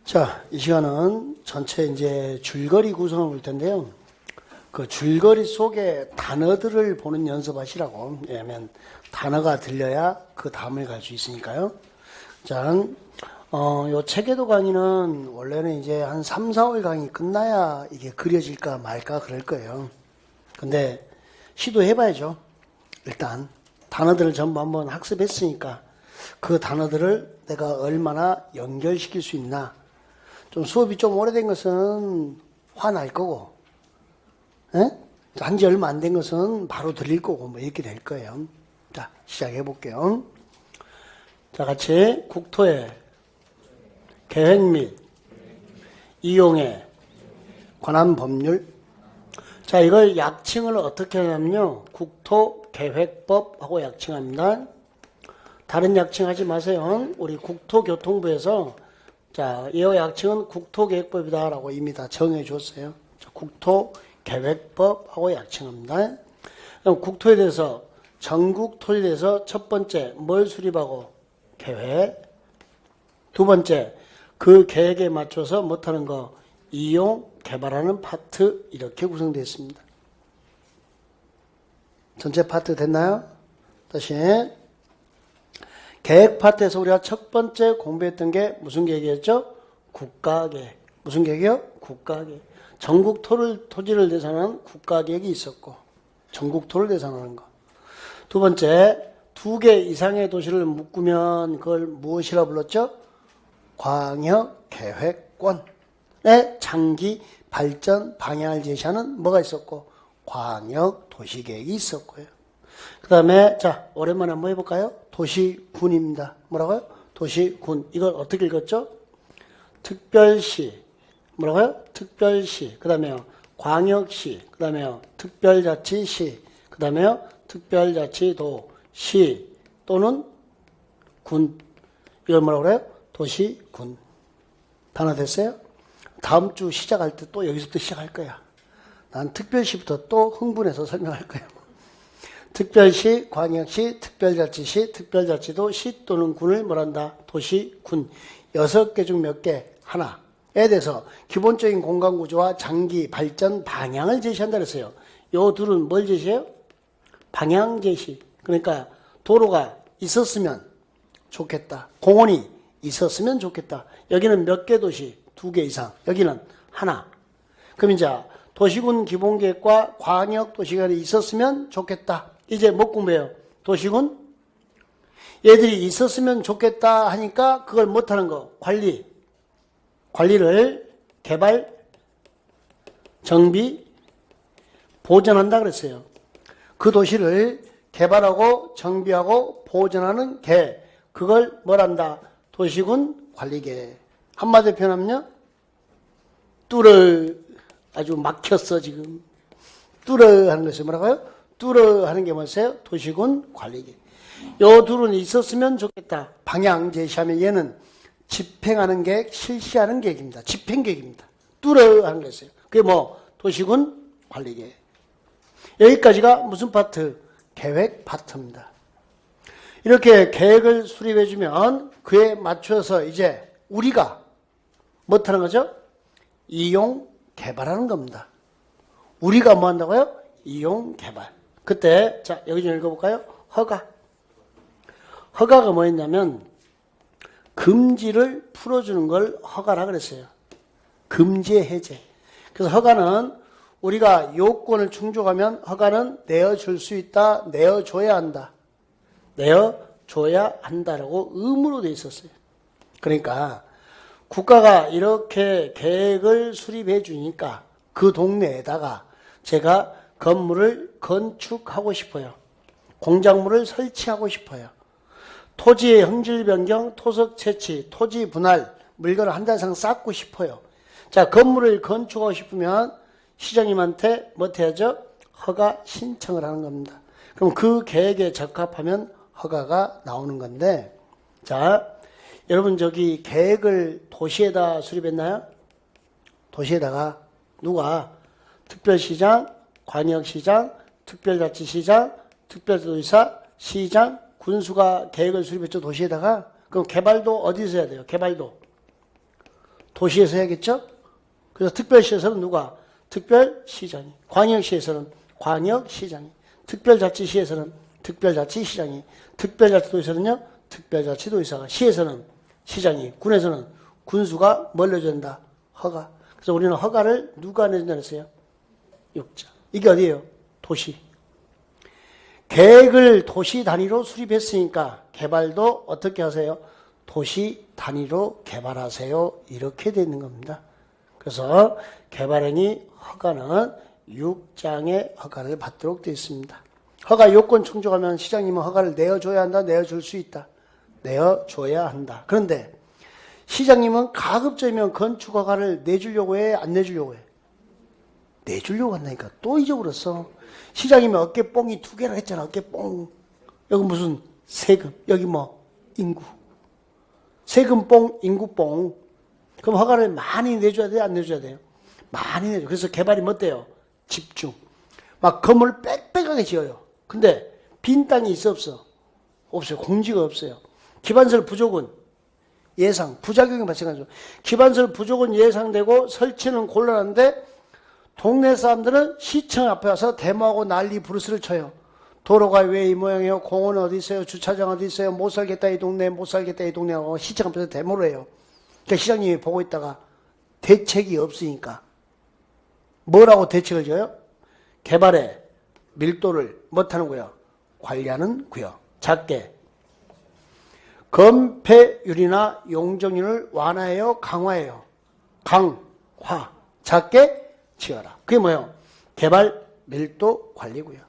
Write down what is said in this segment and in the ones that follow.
자, 이 시간은 전체 이제 줄거리 구성을 볼 텐데요. 그 줄거리 속에 단어들을 보는 연습하시라고. 왜냐하면 단어가 들려야 그 다음을 갈 수 있으니까요. 자, 요 체계도 강의는 원래는 이제 한 3, 4월 강의 끝나야 이게 그려질까 말까 그럴 거예요. 근데 시도해봐야죠. 일단 단어들을 전부 한번 학습했으니까 그 단어들을 내가 얼마나 연결시킬 수 있나. 좀 수업이 좀 오래된 것은 화날 거고, 한지 얼마 안 된 것은 바로 들릴 거고, 뭐 이렇게 될 거예요. 자, 시작해 볼게요. 자, 같이 국토의 계획 및 이용에 관한 법률. 자, 이걸 약칭을 어떻게 하냐면요. 국토계획법하고 약칭합니다. 다른 약칭 하지 마세요. 우리 국토교통부에서 자, 이 약칭은 국토계획법이다라고 이미 다 정해줬어요. 국토계획법하고 약칭합니다. 그럼 국토에 대해서 전국 토지에 대해서 첫 번째 뭘 수립하고 계획. 두 번째 그 계획에 맞춰서 못하는 거 이용 개발하는 파트 이렇게 구성되어 있습니다. 전체 파트 됐나요? 다시 계획 파트에서 우리가 첫 번째 공부했던 게 무슨 계획이었죠? 국가계획. 무슨 계획이요? 국가계획. 전국 토지를 대상하는 국가계획이 있었고 전국 토를 대상하는 거. 두 번째, 2개 이상의 도시를 묶으면 그걸 무엇이라 불렀죠? 광역계획권의 장기 발전 방향을 제시하는 뭐가 있었고 광역도시계획이 있었고요. 그 다음에 자 오랜만에 한번 해볼까요? 도시군입니다. 뭐라고요? 도시군. 이걸 어떻게 읽었죠? 특별시. 뭐라고요? 특별시. 그 다음에 광역시. 그 다음에 특별자치시. 그 다음에 특별자치도시 또는 군. 이걸 뭐라고 그래요? 도시군. 단어 됐어요? 다음 주 시작할 때 또 여기서부터 시작할 거야. 난 특별시부터 또 흥분해서 설명할 거예요. 특별시, 광역시, 특별자치시, 특별자치도시 또는 군을 뭐란다? 도시군. 6개 중 몇 개? 하나에 대해서 기본적인 공간구조와 장기 발전 방향을 제시한다 그랬어요. 요 둘은 뭘 제시해요? 방향 제시. 그러니까 도로가 있었으면 좋겠다. 공원이 있었으면 좋겠다. 여기는 몇 개 도시? 2개 이상. 여기는 하나. 그럼 이제 도시군 기본계획과 광역도시계획이 있었으면 좋겠다. 이제 뭐 공부해요? 도시군? 얘들이 있었으면 좋겠다 하니까 그걸 못하는 거. 관리를 개발, 정비, 보존한다 그랬어요. 그 도시를 개발하고 정비하고 보존하는 계. 그걸 뭐란다? 도시군 관리계. 한마디로 표현하면요. 뚫어 아주 막혔어 지금. 뚫어 하는 것이 뭐라고요? 뚫어 하는 게 뭐세요? 도시군 관리계. 요 둘은 있었으면 좋겠다. 방향 제시하면 얘는 집행하는 계획, 실시하는 계획입니다. 집행계획입니다. 뚫어 하는 것이에요. 그게 뭐 도시군 관리계. 여기까지가 무슨 파트? 계획 파트입니다. 이렇게 계획을 수립해주면 그에 맞춰서 이제 우리가 못하는 거죠? 이용 개발하는 겁니다. 우리가 뭐 한다고요? 이용 개발. 그때 자 여기 좀 읽어볼까요? 허가가 뭐였냐면 금지를 풀어주는 걸 허가라 그랬어요. 금지의 해제. 그래서 허가는 우리가 요건을 충족하면 허가는 내어줄 수 있다. 내어줘야 한다. 내어줘야 한다라고 의무로 돼 있었어요. 그러니까 국가가 이렇게 계획을 수립해 주니까 그 동네에다가 제가 건물을 건축하고 싶어요. 공작물을 설치하고 싶어요. 토지의 형질 변경, 토석 채취, 토지 분할, 물건을 한 달 이상 쌓고 싶어요. 자, 건물을 건축하고 싶으면 시장님한테 뭐 해야죠? 허가 신청을 하는 겁니다. 그럼 그 계획에 적합하면 허가가 나오는 건데, 자, 여러분 저기 계획을 도시에다 수립했나요? 도시에다가 누가? 특별시장, 광역시장, 특별자치시장, 특별도지사, 시장, 군수가 계획을 수립했죠. 도시에다가. 그럼 개발도 어디서 해야 돼요? 개발도 도시에서 해야겠죠? 그래서 특별시에서는 누가? 특별시장이. 광역시에서는 광역시장이. 특별자치시에서는 특별자치시장이. 특별자치도에서는요? 특별자치도의사가. 시에서는 시장이. 군에서는 군수가 뭘 내준다? 허가. 그래서 우리는 허가를 누가 내준다 그랬어요? 육자. 이게 어디예요? 도시. 계획을 도시 단위로 수립했으니까 개발도 어떻게 하세요? 도시 단위로 개발하세요. 이렇게 되어 있는 겁니다. 그래서 개발행위 허가는 6장의 허가를 받도록 되어 있습니다. 허가 요건 충족하면 시장님은 허가를 내어줘야 한다, 내어줄 수 있다. 내어줘야 한다. 그런데 시장님은 가급적이면 건축 허가를 내주려고 해, 안 내주려고 해? 내주려고 한다니까. 또 잊어버렸어. 시장님이 어깨뽕이 2개라 했잖아. 어깨뽕. 여기 무슨 세금, 여기 뭐 인구. 세금뽕, 인구뽕. 그럼 허가를 많이 내줘야 돼요? 안 내줘야 돼요? 많이 내줘. 그래서 개발이 뭐 어때요? 집중. 막 건물을 빽빽하게 지어요. 근데 빈 땅이 있어 없어? 없어요. 공지가 없어요. 기반설 부족은 예상, 부작용이 발생하죠. 기반설 부족은 예상되고 설치는 곤란한데 동네 사람들은 시청 앞에 와서 데모하고 난리 부르스를 쳐요. 도로가 왜 이 모양이에요? 공원은 어디 있어요? 주차장 어디 있어요? 못 살겠다 이 동네, 못 살겠다 이 동네 하고 시청 앞에서 데모를 해요. 그러니까 시장님이 보고 있다가 대책이 없으니까 뭐라고 대책을 줘요? 개발의 밀도를 못하는 구역, 관리하는 구역, 작게 건폐율이나 용적률을 완화해요, 강화해요? 강화, 작게 지어라. 그게 뭐예요? 개발 밀도 관리고요.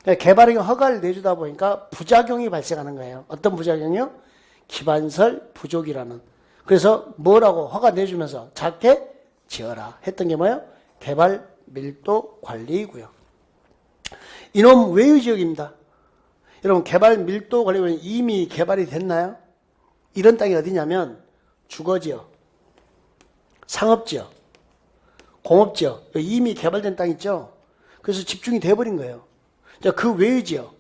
그러니까 개발의 허가를 내주다 보니까 부작용이 발생하는 거예요. 어떤 부작용이요? 기반설 부족이라는. 그래서 뭐라고 허가 내주면서 작게 지어라 했던 게 뭐예요? 개발 밀도 관리고요. 이놈 외의 지역입니다. 여러분 개발 밀도 관리구역은 이미 개발이 됐나요? 이런 땅이 어디냐면 주거지역, 상업지역, 공업지역, 이미 개발된 땅 있죠? 그래서 집중이 돼버린 거예요. 그 외의 지역,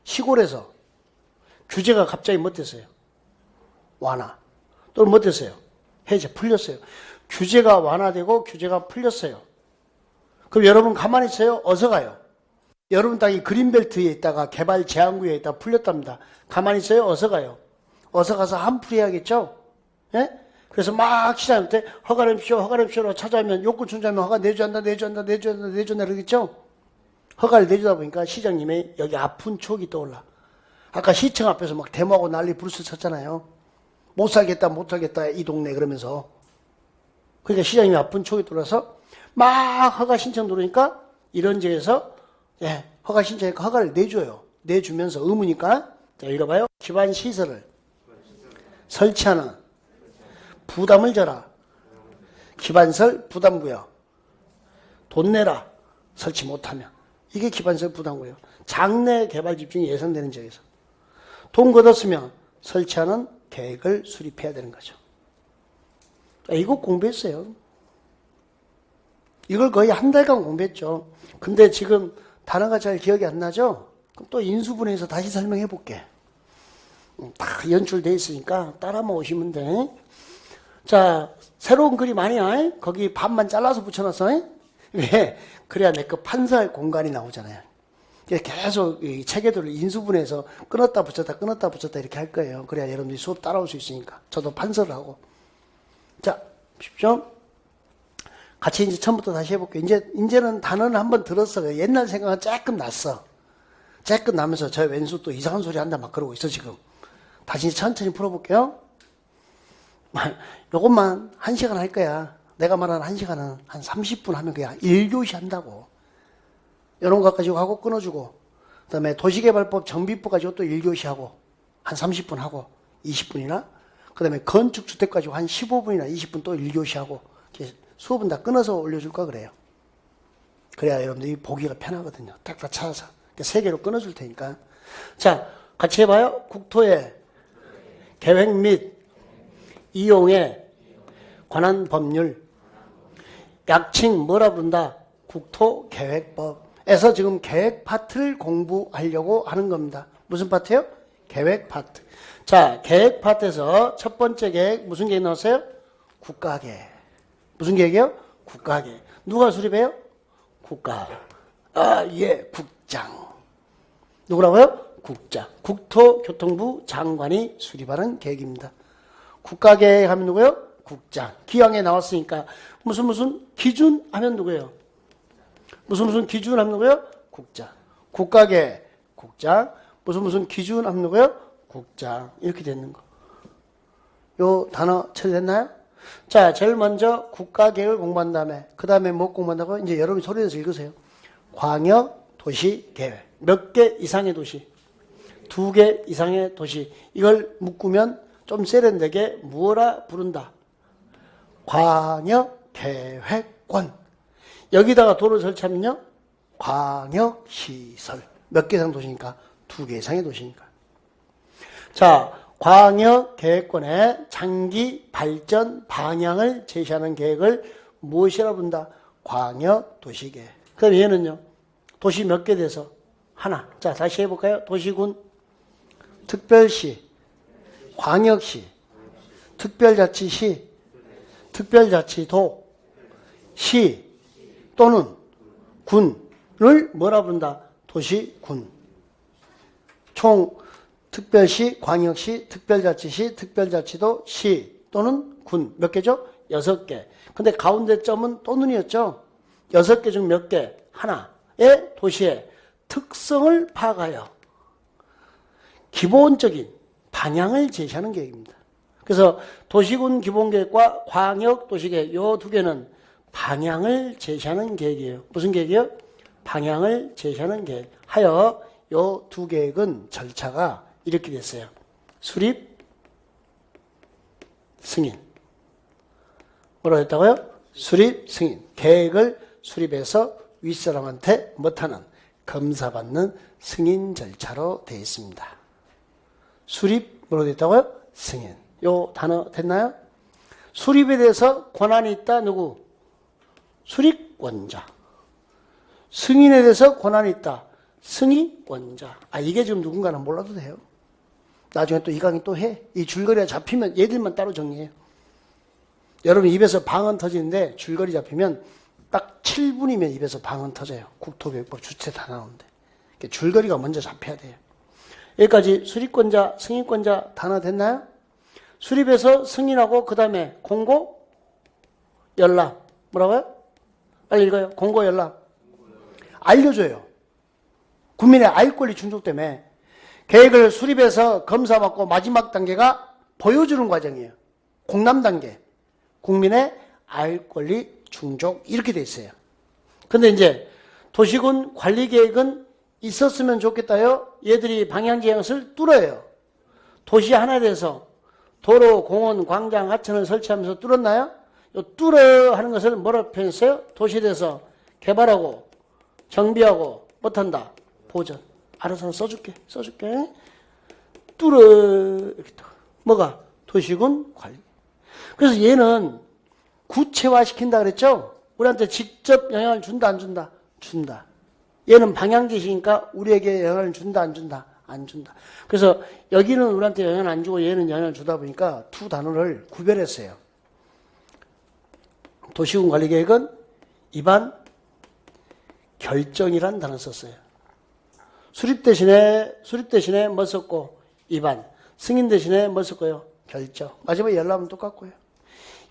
시골에서 규제가 갑자기 못 됐어요. 완화. 또는 못 됐어요. 해제, 풀렸어요. 규제가 완화되고 규제가 풀렸어요. 그럼 여러분 가만히 있어요? 어서 가요? 여러분 땅이 그린벨트에 있다가 개발 제한구역에 있다가 풀렸답니다. 가만히 있어요? 어서 가요? 어서 가서 한풀이 해야겠죠? 예? 그래서 막 시장한테 허가 내십시오, 허가 내십시오로 찾아오면 요건 충족하면 허가 내줘야 한다, 내줘야 한다, 내줘야 한다, 내줘야 한다 그러겠죠? 허가를 내주다 보니까 시장님의 여기 아픈 촉이 떠올라. 아까 시청 앞에서 막 데모하고 난리 부르스 쳤잖아요. 못 살겠다, 못 살겠다, 이 동네 그러면서. 그러니까 시장님이 아픈 촉이 떠올라서 막 허가 신청 들어오니까 이런 지역에서 예, 허가 신청하니까 허가를 내줘요. 내주면서 의무니까. 자, 읽어봐요. 기반 시설을 설치하는 부담을 져라. 기반설 부담구역. 돈 내라. 설치 못하면. 이게 기반설 부담구역. 장래 개발 집중이 예상되는 지역에서. 돈 걷었으면 설치하는 계획을 수립해야 되는 거죠. 이거 공부했어요. 이걸 거의 한 달간 공부했죠. 근데 지금 단어가 잘 기억이 안 나죠? 그럼 또 인수분해해서 다시 설명해 볼게. 다 연출되어 있으니까 따라만 오시면 돼. 자, 새로운 그림 아니야? 거기 반만 잘라서 붙여놨어. 왜? 그래야 내 거 판서할 공간이 나오잖아요. 계속 이 체계들을 인수분해해서 끊었다 붙였다 끊었다 붙였다 이렇게 할 거예요. 그래야 여러분들이 수업 따라올 수 있으니까. 저도 판서를 하고. 자, 보십시오. 같이 이제 처음부터 다시 해볼게요. 이제는 단어는 한번 들었어. 옛날 생각은 조금 났어. 조금 나면서 저 왼수 또 이상한 소리 한다 막 그러고 있어, 지금. 다시 천천히 풀어볼게요. 요것만 1시간 할 거야. 내가 말하는 1시간은 한 30분 하면 그냥 1교시 한다고. 이런 것 가지고 하고 끊어주고, 그 다음에 도시개발법 정비법 가지고 또 1교시 하고, 한 30분 하고, 20분이나, 그 다음에 건축주택 가지고 한 15분이나 20분 또 1교시 하고, 이렇게 수업은 다 끊어서 올려줄까 그래요. 그래야 여러분들이 보기가 편하거든요. 딱딱 찾아서. 3개로 끊어줄 테니까. 자, 같이 해봐요. 국토의 계획 및 이용에 관한 법률. 약칭 뭐라 부른다? 국토계획법에서 지금 계획 파트를 공부하려고 하는 겁니다. 무슨 파트요? 계획 파트. 자, 계획 파트에서 첫 번째 계획 무슨 계획 나왔어요? 국가계획. 무슨 계획이요? 국가계획. 누가 수립해요? 국가. 예, 국장. 누구라고요? 국장. 국토교통부 장관이 수립하는 계획입니다. 국가계획 하면 누구예요? 국장. 기왕에 나왔으니까 무슨 기준 하면 누구예요? 무슨 기준 하면 누구예요? 국장. 국가계획, 국장. 무슨 기준 하면 누구예요? 국장. 이렇게 되는 거. 요 단어 처리됐나요? 자, 제일 먼저 국가계획을 공부한 다음에 그 다음에 뭐 공부한다고? 이제 여러분이 소리내서 읽으세요. 광역도시계획. 몇 개 이상의 도시? 2개 이상의 도시. 이걸 묶으면 좀 세련되게 무엇라 부른다? 광역계획권. 여기다가 도를 설치하면요, 광역시설. 몇 개 이상 도시니까? 2개 이상의 도시니까. 자, 광역계획권의 장기 발전 방향을 제시하는 계획을 무엇이라 부른다? 광역도시계획. 그럼 얘는요, 도시 몇 개 돼서? 하나. 자, 다시 해볼까요? 도시군, 특별시, 광역시, 특별자치시, 특별자치도, 시 또는 군을 뭐라 부른다? 도시군. 총 특별시, 광역시, 특별자치시, 특별자치도, 시 또는 군. 몇 개죠? 6개. 근데 가운데 점은 또는이었죠? 6개 중 몇 개? 하나의 도시의 특성을 파악하여 기본적인 방향을 제시하는 계획입니다. 그래서 도시군 기본계획과 광역도시계획 이 2개는 방향을 제시하는 계획이에요. 무슨 계획이요? 방향을 제시하는 계획. 하여 이 2계획은 절차가 이렇게 됐어요. 수립, 승인. 뭐라고 했다고요? 수립, 승인. 계획을 수립해서 윗사람한테 못하는 검사받는 승인 절차로 되어 있습니다. 수립, 뭐라고 했다고요? 승인. 요 단어 됐나요? 수립에 대해서 권한이 있다. 누구? 수립권자. 승인에 대해서 권한이 있다. 승인권자. 이게 지금 누군가는 몰라도 돼요. 나중에 또 이 강의 또 해. 이 줄거리가 잡히면 얘들만 따로 정리해요. 여러분 입에서 방언 터지는데 줄거리 잡히면 딱 7분이면 입에서 방언 터져요. 국토교육법 주체 다 나오는데. 줄거리가 먼저 잡혀야 돼요. 여기까지 수립권자, 승인권자 단어 됐나요? 수립해서 승인하고 그 다음에 공고, 연락. 뭐라고요? 빨리 읽어요. 공고, 연락. 알려줘요. 국민의 알 권리 충족 때문에 계획을 수립해서 검사받고 마지막 단계가 보여주는 과정이에요. 공람 단계. 국민의 알 권리 충족 이렇게 돼 있어요. 근데 이제 도시군 관리 계획은 있었으면 좋겠다요. 얘들이 방향지향을 뚫어요. 도시 하나에 대해서 도로, 공원, 광장, 하천을 설치하면서 뚫었나요? 요 뚫어 하는 것을 뭐라고 표현했어요? 도시에 대해서 개발하고 정비하고 못한다. 보전. 알아서 써줄게. 뚫어. 이렇게 또. 뭐가? 도시군 관리. 그래서 얘는 구체화시킨다 그랬죠? 우리한테 직접 영향을 준다, 안 준다? 준다. 얘는 방향지시니까 우리에게 영향을 준다, 안 준다? 안 준다. 그래서 여기는 우리한테 영향을 안 주고 얘는 영향을 주다 보니까 두 단어를 구별했어요. 도시군 관리계획은 입안 결정이란 단어 썼어요. 수립 대신에 뭐 썼고? 입안. 승인 대신에 뭐 썼고요? 결정. 마지막에 연락은 똑같고요.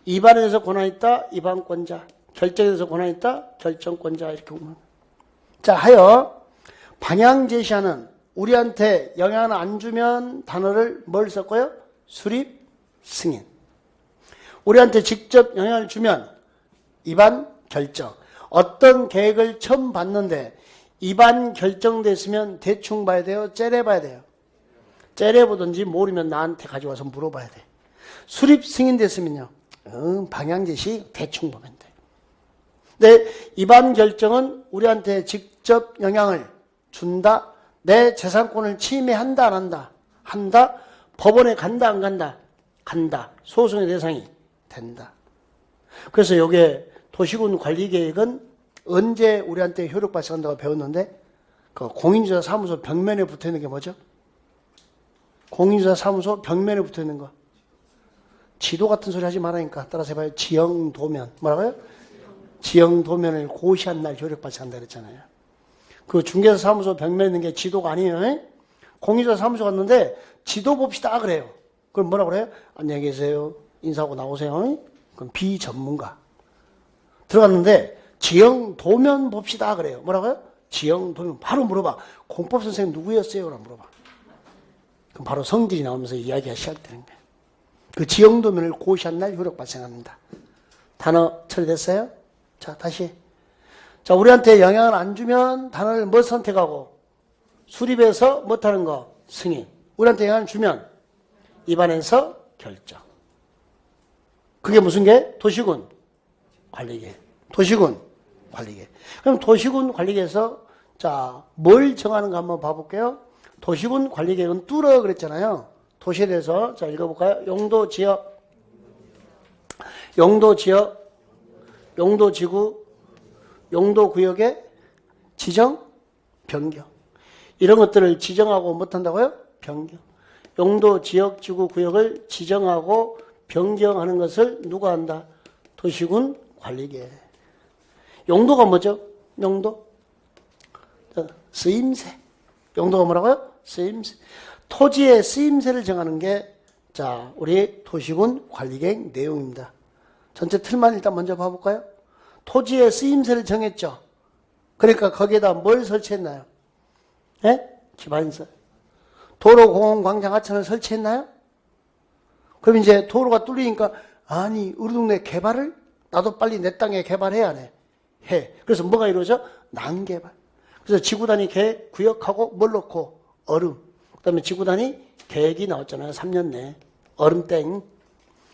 입안에 대해서 권한이 있다, 입안권자. 결정에 대해서 권한이 있다, 결정권자. 이렇게 보면. 자, 하여 방향 제시하는 우리한테 영향을 안 주면 단어를 뭘 썼고요? 수립, 승인. 우리한테 직접 영향을 주면 입안, 결정. 어떤 계획을 처음 봤는데 입안 결정됐으면 대충 봐야 돼요? 째려 봐야 돼요? 째려 보든지 모르면 나한테 가져와서 물어봐야 돼. 수립, 승인 됐으면요. 방향 제시 대충 보면 돼. 근데 입안 결정은 우리한테 직접 영향을 준다. 내 재산권을 침해한다, 안 한다? 한다. 법원에 간다, 안 간다? 간다. 소송의 대상이 된다. 그래서 이게 도시군 관리계획은 언제 우리한테 효력 발생한다고 배웠는데, 그 공인주사 사무소 벽면에 붙어 있는 게 뭐죠? 공인주사 사무소 벽면에 붙어 있는 거. 지도 같은 소리 하지 말라니까. 따라서 해봐요. 지형도면. 뭐라고요? 지형도면을 고시한 날 효력 발생한다 그랬잖아요. 그 중개사 사무소 벽면에 있는 게 지도가 아니에요. 에? 공인중개사 사무소 갔는데 지도 봅시다 그래요. 그럼 뭐라 그래요? 안녕히 계세요. 인사하고 나오세요. 에? 그럼 비전문가. 들어갔는데 지형도면 봅시다 그래요. 뭐라고요? 지형도면. 바로 물어봐. 공법 선생님 누구였어요? 라고 물어봐. 그럼 바로 성질이 나오면서 이야기가 시작되는 거예요. 그 지형도면을 고시한 날 효력 발생합니다. 단어 처리됐어요? 자, 다시. 자, 우리한테 영향을 안 주면 단어를 뭐 선택하고? 수립해서 못하는 거, 승인. 우리한테 영향을 주면 입안에서 결정. 그게 무슨 게? 도시군 관리계. 도시군 관리계. 그럼 도시군 관리계에서 자, 뭘 정하는가 한번 봐볼게요. 도시군 관리계획은 뚫어 그랬잖아요. 도시에 대해서 자 읽어볼까요? 용도 지역, 용도 지역, 용도 지구, 용도 구역의 지정, 변경. 이런 것들을 지정하고 못한다고요? 변경. 용도 지역, 지구, 구역을 지정하고 변경하는 것을 누가 한다? 도시군 관리계. 용도가 뭐죠? 용도? 쓰임새. 용도가 뭐라고요? 쓰임새. 토지의 쓰임새를 정하는 게 자, 우리 도시군 관리계획 내용입니다. 전체 틀만 일단 먼저 봐볼까요? 토지의 쓰임새를 정했죠. 그러니까 거기에다 뭘 설치했나요? 예? 기반시설. 도로, 공원, 광장, 하천을 설치했나요? 그럼 이제 도로가 뚫리니까 아니 우리 동네 개발을 나도 빨리 내 땅에 개발해야 하네. 해. 그래서 뭐가 이루어져? 난개발. 그래서 지구단위 계획 구역하고 뭘 넣고? 얼음. 그 다음에 지구단위 계획이 나왔잖아요. 3년 내에. 얼음땡.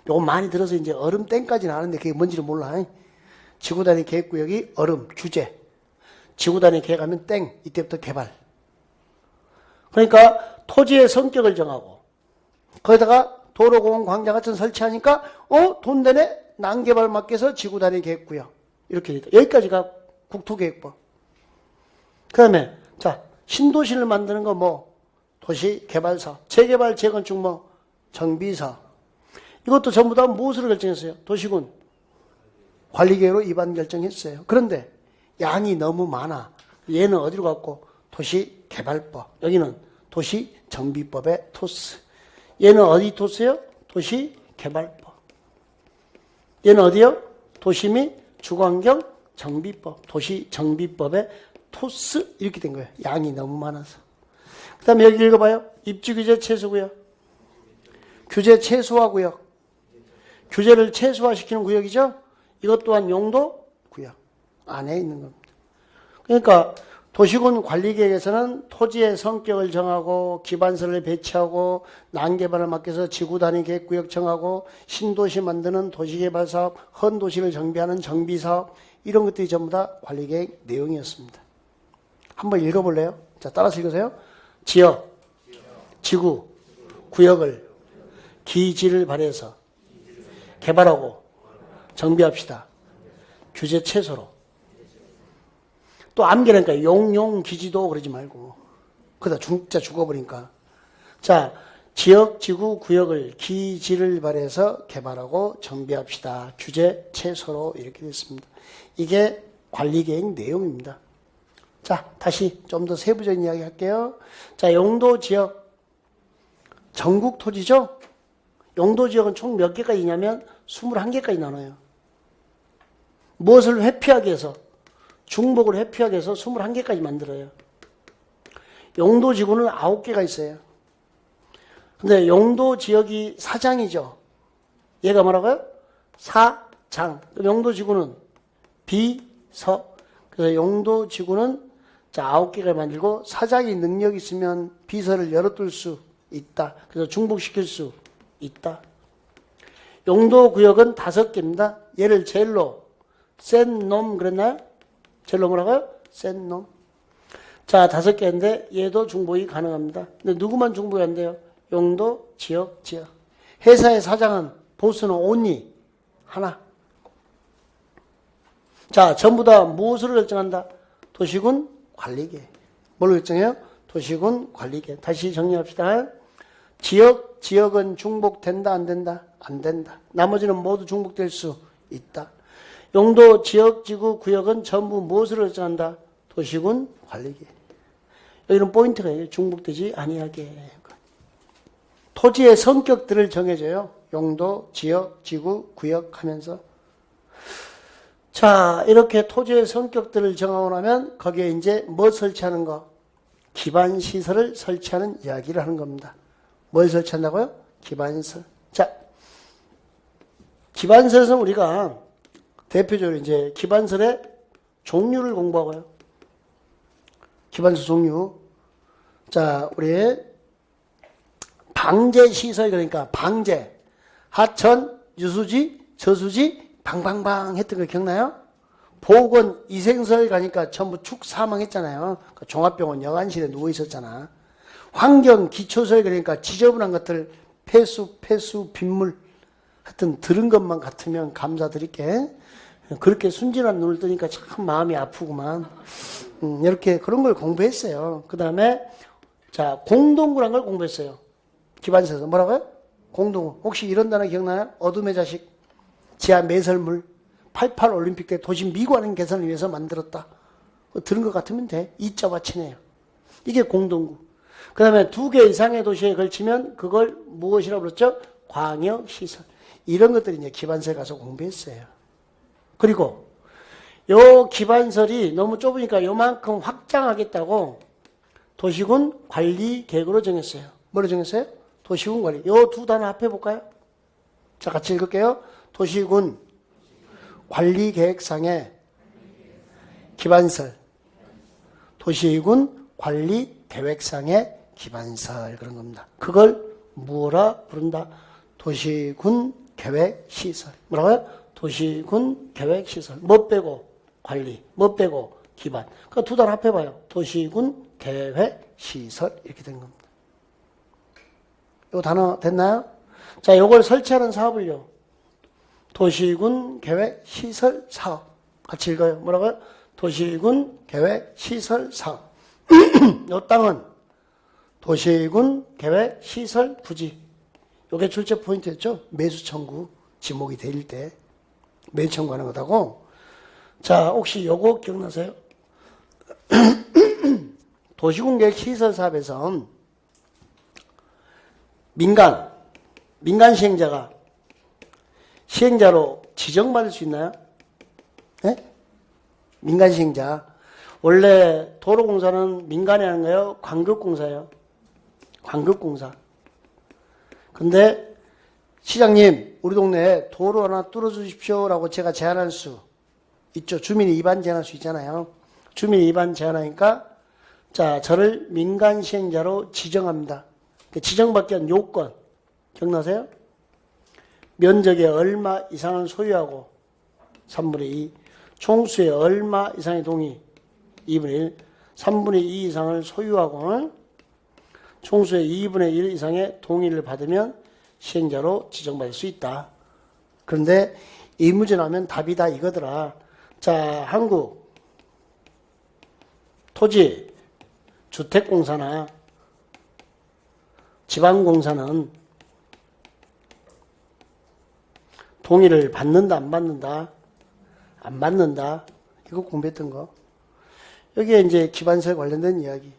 요거 많이 들어서 이제 얼음땡까지는 아는데 그게 뭔지를 몰라. 지구단위 계획구역이 얼음, 규제. 지구단위 계획하면 땡. 이때부터 개발. 그러니까 토지의 성격을 정하고 거기다가 도로, 공원, 광장 같은 설치하니까 돈 되네? 난개발 맡겨서 지구단위 계획구역. 이렇게 되니까 여기까지가 국토계획법. 그 다음에 자 신도시를 만드는 거 뭐 도시개발사, 재개발, 재건축 뭐 정비사. 이것도 전부 다 무엇으로 결정했어요? 도시군 관리계획으로 입안 결정했어요. 그런데 양이 너무 많아. 얘는 어디로 갔고? 도시개발법. 여기는 도시정비법의 토스. 얘는 어디 토스요? 도시개발법. 얘는 어디요? 도시 및 주거환경 정비법. 도시정비법의 토스. 이렇게 된 거예요. 양이 너무 많아서. 그 다음에 여기 읽어봐요. 입지규제 최소구역. 규제 최소화구역. 규제를 최소화시키는 구역이죠. 이것 또한 용도 구역 안에 있는 겁니다. 그러니까 도시군 관리계획에서는 토지의 성격을 정하고 기반설을 배치하고 난개발을 맡겨서 지구단위 계획구역 정하고 신도시 만드는 도시개발사업, 헌도시를 정비하는 정비사업 이런 것들이 전부 다 관리계획 내용이었습니다. 한번 읽어볼래요? 자, 따라서 읽으세요. 지역, 지구, 구역을 기지를 발휘해서 개발하고 정비합시다. 규제 최소로. 또 암기라니까 용용기지도 그러지 말고 그러다 진짜 죽어버리니까. 자, 지역, 지구, 구역을 기지를 발휘해서 개발하고 정비합시다. 규제 최소로 이렇게 됐습니다. 이게 관리계획 내용입니다. 자, 다시 좀 더 세부적인 이야기 할게요. 자, 용도지역 전국 토지죠? 용도지역은 총 몇 개까지 있냐면 21개까지 나눠요. 무엇을 회피하기 위해서? 중복을 회피하기 위해서 21개까지 만들어요. 용도지구는 9개가 있어요. 근데 용도지역이 사장이죠. 얘가 뭐라고요? 사장. 용도지구는 비서. 그래서 용도지구는 자 9개가 만들고 사장이 능력이 있으면 비서를 열어둘 수 있다. 그래서 중복시킬 수 있다. 용도구역은 5개입니다. 얘를 젤로, 센 놈 그랬나요? 젤로 뭐라고요? 센 놈. 자, 5개인데 얘도 중복이 가능합니다. 근데 누구만 중복이 안 돼요? 용도, 지역, 지역. 회사의 사장은 보스는 only 하나. 자, 전부 다 무엇으로 결정한다? 도시군 관리계. 뭘 결정해요? 도시군 관리계. 다시 정리합시다. 지역, 지역은 중복된다, 안 된다? 안 된다. 나머지는 모두 중복될 수 있다. 용도, 지역, 지구, 구역은 전부 무엇으로 결정한다? 도시군 관리계. 여기는 포인트가 있어요. 중복되지 아니하게. 토지의 성격들을 정해줘요. 용도, 지역, 지구, 구역 하면서. 자, 이렇게 토지의 성격들을 정하고 나면 거기에 이제 뭐 설치하는 거? 기반시설을 설치하는 이야기를 하는 겁니다. 뭘 설치한다고요? 기반시설. 자, 기반시설은 우리가 대표적으로 이제 기반시설의 종류를 공부하고요. 기반시설 종류. 자, 우리 방제시설, 그러니까 방제. 하천, 유수지, 저수지, 방방방 했던 거 기억나요? 보건, 이생설 가니까 전부 축 사망했잖아요. 그 종합병원 여간실에 누워 있었잖아. 환경, 기초설 그러니까 지저분한 것들, 폐수, 빗물. 하여튼 들은 것만 같으면 감사드릴게. 그렇게 순진한 눈을 뜨니까 참 마음이 아프구만. 이렇게 그런 걸 공부했어요. 그 다음에, 자, 공동구란 걸 공부했어요. 기반서에서. 뭐라고요? 공동구. 혹시 이런 단어 기억나요? 어둠의 자식, 지하 매설물, 88 올림픽 때 도시 미관행 개선을 위해서 만들었다. 들은 것 같으면 돼. 이자와 친해요. 이게 공동구. 그 다음에 2개 이상의 도시에 걸치면 그걸 무엇이라고 불렀죠? 광역시설. 이런 것들이 이제 기반서에 가서 공부했어요. 그리고 요 기반설이 너무 좁으니까 요만큼 확장하겠다고 도시군 관리 계획으로 정했어요. 뭐로 정했어요? 도시군 관리. 요 두 단어 합해볼까요? 자, 같이 읽을게요. 도시군 관리 계획상의 기반설. 도시군 관리 계획상의 기반설. 그런 겁니다. 그걸 뭐라 부른다? 도시군 계획시설. 뭐라고요? 도시군 계획시설. 뭐 빼고 관리, 뭐 빼고 기반. 그 두 단어 합해봐요. 도시군 계획시설. 이렇게 된 겁니다. 요 단어 됐나요? 자, 요걸 설치하는 사업을요. 도시군 계획시설 사업. 같이 읽어요. 뭐라고요? 도시군 계획시설 사업. 요 땅은 도시군 계획시설 부지. 요게 출제 포인트였죠. 매수 청구. 지목이 될 때 매수 청구하는 거다고. 자, 혹시 요거 기억나세요? 도시군 계획시설 사업에서 민간 시행자가 시행자로 지정받을 수 있나요? 네? 민간 시행자. 원래 도로공사는 민간이 하는 거예요? 광급공사예요? 광급공사. 근데 시장님, 우리 동네에 도로 하나 뚫어주십시오라고 제가 제안할 수 있죠. 주민이 입안 제안할 수 있잖아요. 주민이 입안 제안하니까 자, 저를 민간 시행자로 지정합니다. 지정받기 위한 요건 기억나세요? 면적의 얼마 이상을 소유하고 3분의 2, 총수의 얼마 이상의 동의 2분의 1, 3분의 2 이상을 소유하고 총수의 2분의 1 이상의 동의를 받으면 시행자로 지정받을 수 있다. 그런데 이 문제 나오면 답이 다 이거더라. 자, 한국 토지 주택공사나 지방공사는 동의를 받는다, 안 받는다? 안 받는다. 이거 공부했던 거. 여기에 이제 기반서에 관련된 이야기.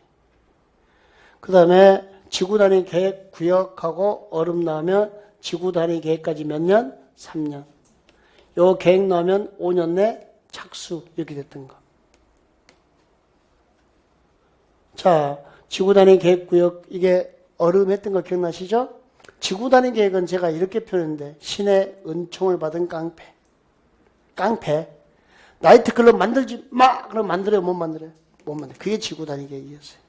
그 다음에 지구단위 계획 구역하고 얼음 나오면 지구단위 계획까지 몇 년? 3년. 요 계획 나오면 5년 내 착수. 이렇게 됐던 거. 자, 지구단위 계획 구역, 이게 얼음 했던 거 기억나시죠? 지구단위 계획은 제가 이렇게 표현했는데, 신의 은총을 받은 깡패. 깡패. 나이트클럽 만들지 마! 그럼 만들어요? 못 만들어요? 못 만들어요. 그게 지구단위 계획이었어요.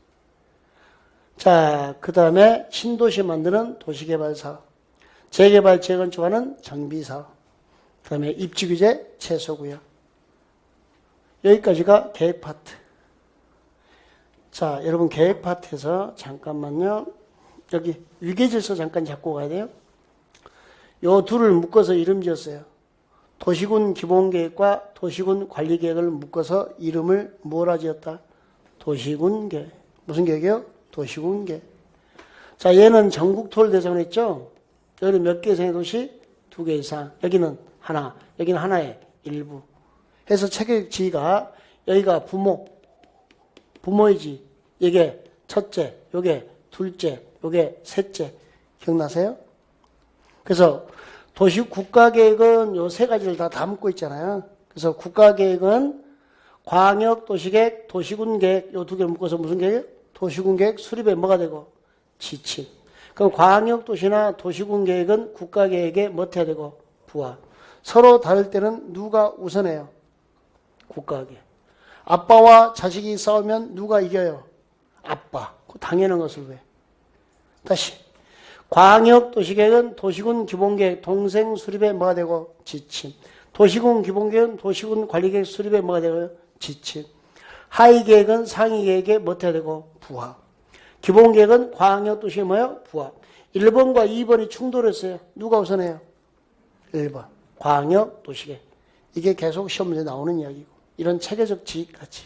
자, 그 다음에 신도시 만드는 도시개발사업. 재개발, 재건축하는 정비사업. 그 다음에 입지규제, 최소구역. 여기까지가 계획 파트. 자, 여러분 계획 파트에서 잠깐만요. 여기 위계질서 잠깐 잡고 가야 돼요. 요 둘을 묶어서 이름 지었어요. 도시군 기본계획과 도시군 관리계획을 묶어서 이름을 뭐라 지었다? 도시군 계획. 무슨 계획이요? 도시군 계획. 자, 얘는 전국토를 대상으로 했죠. 여기는 몇 개 이상의 도시? 2개 이상. 여기는 하나. 여기는 하나의 일부. 해서 체계적 지위가 여기가 부모의 지. 이게 첫째, 요게 둘째, 요게 셋째. 기억나세요? 그래서 도시 국가계획은 요 세 가지를 다 담고 있잖아요. 그래서 국가계획은 광역도시계획, 도시군계획 요 두 개를 묶어서 무슨 계획? 도시군계획 수립에 뭐가 되고? 지침. 그럼 광역도시나 도시군계획은 국가계획에 뭐 해야 되고? 부하. 서로 다를 때는 누가 우선해요? 국가계획. 아빠와 자식이 싸우면 누가 이겨요? 아빠. 당연한 것을 왜? 다시. 광역도시계획은 도시군 기본계획 동생 수립에 뭐가 되고? 지침. 도시군 기본계획은 도시군 관리계획 수립에 뭐가 되고요? 지침. 하위계획은 상위계획에 뭐 해야 되고? 부하. 기본계획은 광역도시에 뭐예요? 부하. 1번과 2번이 충돌했어요. 누가 우선해요? 1번. 광역도시계획. 이게 계속 시험 문제 나오는 이야기고. 이런 체계적 지위까지.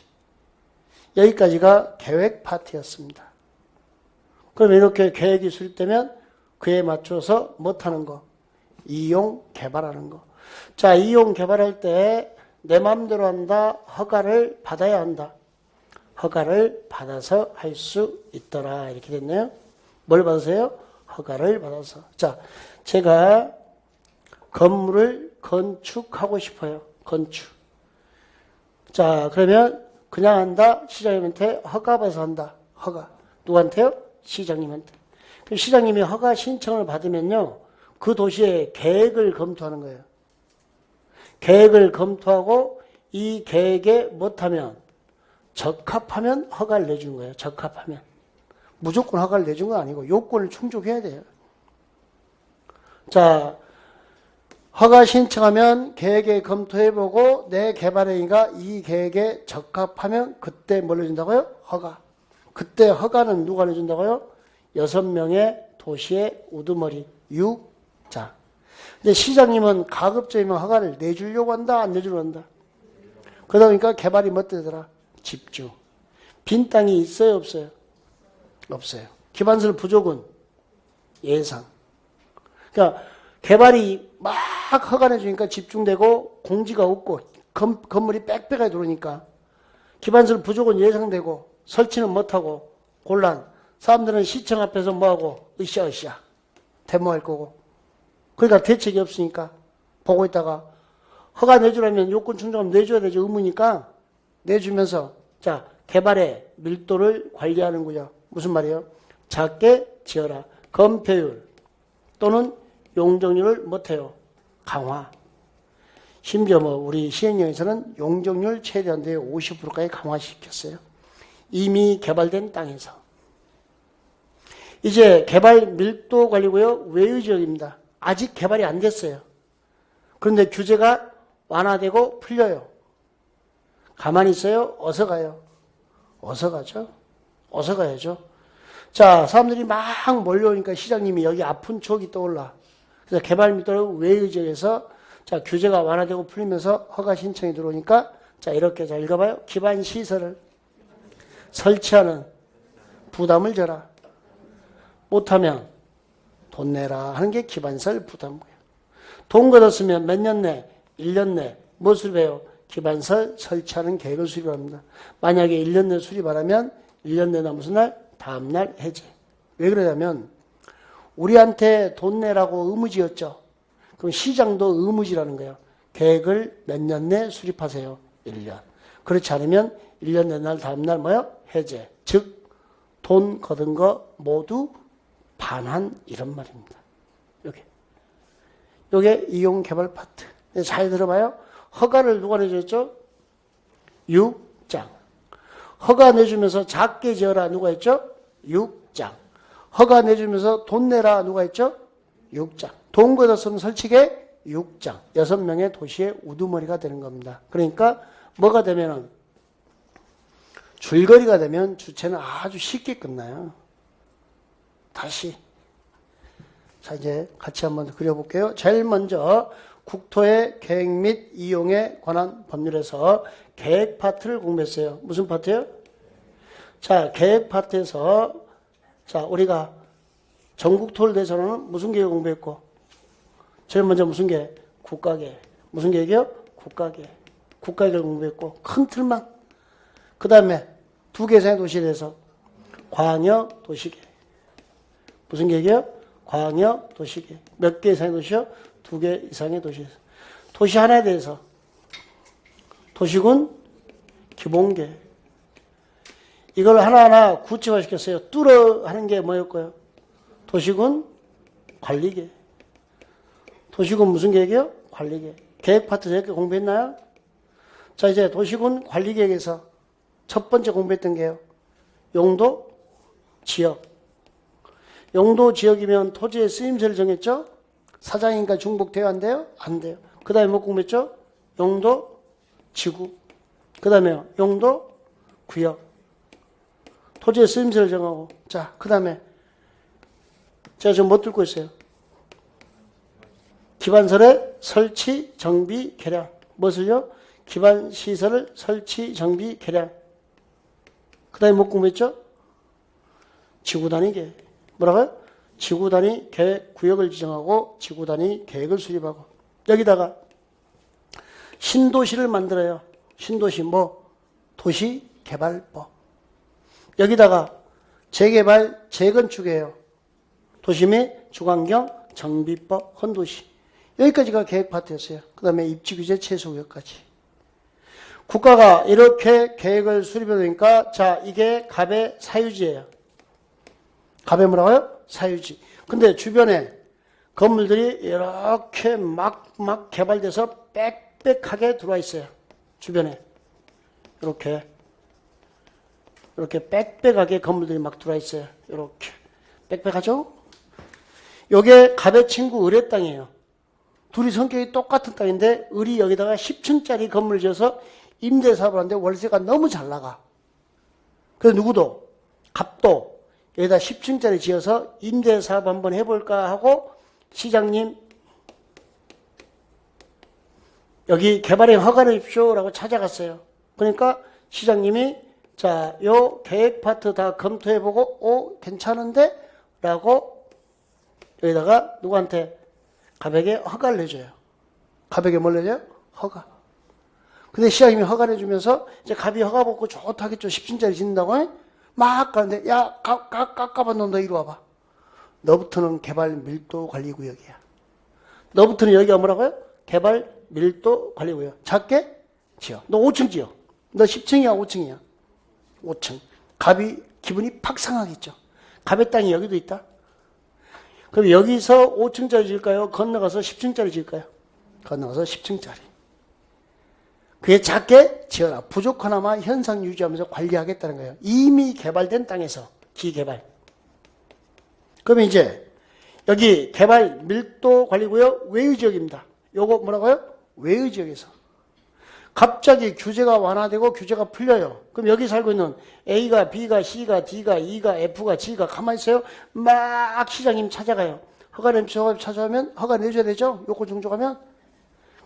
여기까지가 계획 파트였습니다. 그럼 이렇게 계획이 수립되면 그에 맞춰서 못하는 거? 이용 개발하는 거. 자, 이용 개발할 때 내 마음대로 한다. 허가를 받아야 한다. 허가를 받아서 할 수 있더라. 이렇게 됐네요. 뭘 받으세요? 허가를 받아서. 자, 제가 건물을 건축하고 싶어요. 건축. 자, 그러면 그냥 한다. 시장님한테 허가 받아서 한다. 허가. 누구한테요? 시장님한테. 그럼 시장님이 허가 신청을 받으면요. 그 도시의 계획을 검토하는 거예요. 계획을 검토하고 이 계획에 못하면 적합하면 허가를 내준 거예요. 적합하면. 무조건 허가를 내준 건 아니고 요건을 충족해야 돼요. 자, 허가 신청하면 계획에 검토해보고 내 개발행위가 이 계획에 적합하면 그때 뭘 내준다고요? 허가. 그때 허가는 누가 내준다고요? 6명의 도시의 우두머리 6자. 근데 시장님은 가급적이면 허가를 내주려고 한다, 안 내주려고 한다? 그러다 보니까 개발이 뭐 되더라? 집중. 빈 땅이 있어요, 없어요? 없어요. 기반설 부족은 예상. 그러니까 개발이 막 허가 내주니까 집중되고 공지가 없고 건물이 빽빽하게 들어오니까 기반설 부족은 예상되고 설치는 못하고 곤란. 사람들은 시청 앞에서 뭐하고 으쌰으쌰 데모할 거고. 그러니까 대책이 없으니까 보고 있다가 허가 내주려면 요건 충족하면 내줘야 되죠. 의무니까 내주면서 자 개발의 밀도를 관리하는군요. 무슨 말이에요? 작게 지어라. 건폐율 또는 용적률을 못해요. 강화. 심지어 뭐 우리 시행령에서는 용적률 최대한도에 50%까지 강화시켰어요. 이미 개발된 땅에서. 이제 개발 밀도 관리고요. 외의 지역입니다. 아직 개발이 안 됐어요. 그런데 규제가 완화되고 풀려요. 가만히 있어요? 어서 가요? 어서 가죠? 어서 가야죠. 자, 사람들이 막 몰려오니까 시장님이 여기 아픈 추억이 떠올라. 그래서 개발 밀도를 외의 지역에서 자, 규제가 완화되고 풀리면서 허가 신청이 들어오니까 자, 이렇게 자, 읽어봐요. 기반 시설을 설치하는 부담을 져라. 못하면 돈 내라 하는 게 기반설 부담이에요. 돈 걷었으면 몇 년 내? 1년 내. 뭐 수립해요? 기반설 설치하는 계획을 수립합니다. 만약에 1년 내 수립 안 하면 1년 내나 무슨 날? 다음 날 해제. 왜 그러냐면 우리한테 돈 내라고 의무지였죠. 그럼 시장도 의무지라는 거예요. 계획을 몇 년 내 수립하세요. 1년. 그렇지 않으면 1년 내 날 다음 날 뭐요? 해제. 즉 돈 걷은 거 모두 반환 이런 말입니다. 요게 이용 개발 파트. 잘 들어봐요. 허가를 누가 내줬죠? 6장. 허가 내주면서 작게 지어라 누가 했죠? 6장. 허가 내주면서 돈 내라 누가 했죠? 6장. 돈 걷었으면 설치게 6장. 6명의 도시의 우두머리가 되는 겁니다. 그러니까 뭐가 되면은 줄거리가 되면 주체는 아주 쉽게 끝나요. 다시. 자, 이제 같이 한번 그려볼게요. 제일 먼저 국토의 계획 및 이용에 관한 법률에서 계획 파트를 공부했어요. 무슨 파트요? 자, 계획 파트에서 자, 우리가 전국토를 대해서는 무슨 계획 공부했고? 제일 먼저 무슨 계획? 국가계획. 무슨 계획이요? 국가계획. 국가계획을 공부했고, 큰 틀만. 그 다음에 두 개 이상의 도시에 대해서 광역 도시계획. 무슨 계획이요? 광역 도시계획. 몇 개 이상의 도시요? 두 개 이상의 도시에서. 도시 하나에 대해서 도시군 기본계획. 이걸 하나하나 구체화 시켰어요. 뚫어 하는 게 뭐였고요? 도시군 관리계획. 도시군 무슨 계획이요? 관리계획. 계획 파트 저렇게 공부했나요? 자, 이제 도시군 관리계획에서 첫 번째 공부했던 게요. 용도, 지역. 용도, 지역이면 토지의 쓰임새를 정했죠? 사장이니까 중복돼야 안 돼요? 안 돼요. 그 다음에 뭐 공부했죠? 용도, 지구. 그 다음에요. 용도, 구역. 토지의 쓰임새를 정하고. 자, 그 다음에 제가 지금 못 들고 있어요. 기반설의 설치, 정비, 개량. 무엇을요? 기반시설을 설치, 정비, 개량. 그 다음에 뭐 공부했죠? 지구단위 계획. 뭐라고요? 지구단위 계획 구역을 지정하고 지구단위 계획을 수립하고. 여기다가 신도시를 만들어요. 신도시 뭐? 도시개발법. 여기다가 재개발, 재건축이에요. 도시 및 주관경 정비법, 헌도시. 여기까지가 계획 파트였어요. 그 다음에 입지규제 최소구역까지. 국가가 이렇게 계획을 수립해 놓으니까 자, 이게 갑의 사유지예요. 갑의 뭐라고요? 사유지. 근데 주변에 건물들이 이렇게 막 개발돼서 빽빽하게 들어와 있어요. 주변에. 이렇게 빽빽하게 건물들이 막 들어와 있어요. 이렇게. 빽빽하죠? 요게 갑의 친구 을의 땅이에요. 둘이 성격이 똑같은 땅인데 을이 여기다가 10층짜리 건물을 지어서 임대사업을 하는데 월세가 너무 잘 나가. 그래서 누구도 갑도 여기다 10층짜리 지어서 임대사업 한번 해볼까 하고 시장님 여기 개발행 허가를 주십시오라고 찾아갔어요. 그러니까 시장님이 자, 요 계획 파트 다 검토해보고 괜찮은데? 라고 여기다가 누구한테? 갑에게 허가를 내줘요. 갑에게 뭘 내줘요? 허가. 근데 시장님이 허가를 해주면서 이제 갑이 허가 받고 좋다겠죠. 10층짜리 짓는다고 막 가는데 야, 깝깝한 놈 너 이리 와봐. 너부터는 개발 밀도 관리 구역이야. 너부터는 여기가 뭐라고요? 개발 밀도 관리 구역. 작게 지어. 너 5층 지어. 너 10층이야 5층이야. 5층. 갑이 기분이 팍 상하겠죠. 갑의 땅이 여기도 있다. 그럼 여기서 5층짜리 지을까요? 건너가서 10층짜리 지을까요? 건너가서 10층짜리. 그게 작게 지어라. 부족하나마 현상 유지하면서 관리하겠다는 거예요. 이미 개발된 땅에서 기개발. 그러면 이제 여기 개발 밀도 관리구역 외유지역입니다. 요거 뭐라고요? 외유지역에서. 갑자기 규제가 완화되고 규제가 풀려요. 그럼 여기 살고 있는 A가 B가 C가 D가 E가 F가 G가 가만히 있어요. 막 시장님 찾아가요. 허가 내주셔서 찾아오면 허가 내줘야 되죠. 요건 종족하면.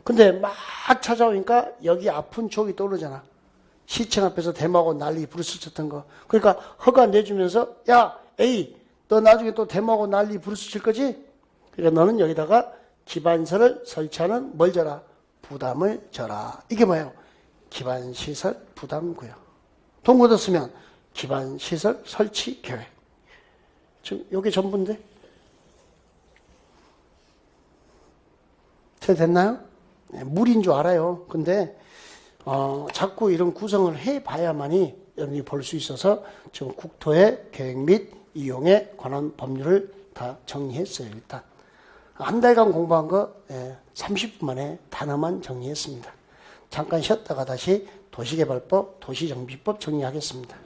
근데 막 찾아오니까 여기 아픈 추억이 떠오르잖아. 시청 앞에서 대마하고 난리 브루스 쳤던 거. 그러니까 허가 내주면서 야 A 너 나중에 또 대마하고 난리 브루스 칠 거지? 그러니까 너는 여기다가 기반설을 설치하는 뭘 져라? 부담을 져라. 이게 뭐예요? 기반시설 부담구역. 돈 걷었으면 기반시설 설치 계획. 지금 요게 전부인데? 됐나요? 네, 물인 줄 알아요. 근데 자꾸 이런 구성을 해봐야만이 여러분이 볼 수 있어서 지금 국토의 계획 및 이용에 관한 법률을 다 정리했어요. 일단 한 달간 공부한 거 30분 만에 단어만 정리했습니다. 잠깐 쉬었다가 다시 도시개발법, 도시정비법 정리하겠습니다.